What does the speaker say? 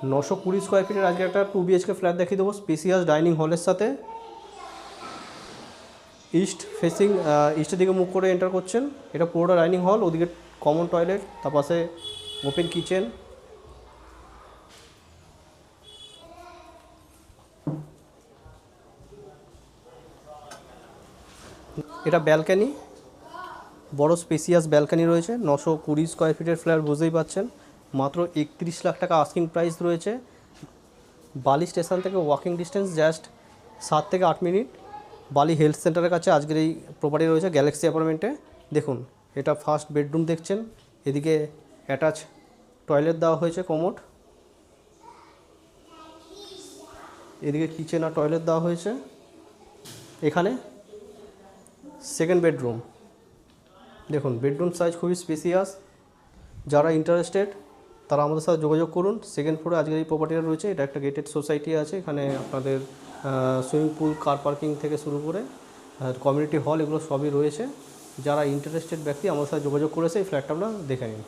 920 square ফিটের আজকে একটা 2 BHK ফ্ল্যাট দেখিয়ে দেবো স্পেসিয়াস ডাইনিং হলের সাথে। ইস্ট ফেসিং, ইস্টের দিকে মুখ করে এন্টার করছেন। এটা পুরোটা ডাইনিং হল, ওদিকে কমন টয়লেট, তার পাশে ওপেন কিচেন। এটা ব্যালকানি, বড় স্পেসিয়াস ব্যালকানি রয়েছে। 920 স্কোয়ার ফিটের ফ্ল্যাট, বুঝতেই পাচ্ছেন। মাত্র 31 লাখ টাকা আস্কিং প্রাইস রয়েছে। বালি স্টেশন থেকে ওয়াকিং ডিস্টেন্স জাস্ট 7 থেকে 8 মিনিট। বালি হেলথ সেন্টারের কাছে আজকের এই প্রপার্টি রয়েছে গ্যালাক্সি অ্যাপার্টমেন্টে। দেখুন, এটা ফার্স্ট বেডরুম দেখছেন। এদিকে অ্যাটাচ টয়লেট দেওয়া হয়েছে কমোড, এদিকে কিচেন আর টয়লেট দেওয়া হয়েছে। এখানে সেকেন্ড বেডরুম, দেখুন বেডরুম সাইজ খুবই স্পেসিয়াস। যারা ইন্টারেস্টেড তারা আমাদের সাথে যোগাযোগ করুন। সেকেন্ড ফ্লোরে আজকের এই প্রপার্টিটা রয়েছে। এটা একটা গেটেড সোসাইটি আছে, এখানে আপনাদের সুইমিং পুল, কার পার্কিং থেকে শুরু করে কমিউনিটি হল এগুলো সবই রয়েছে। যারা ইন্টারেস্টেড ব্যক্তি আমাদের সাথে যোগাযোগ করেছে এই ফ্ল্যাটটা আমরা দেখে নিন।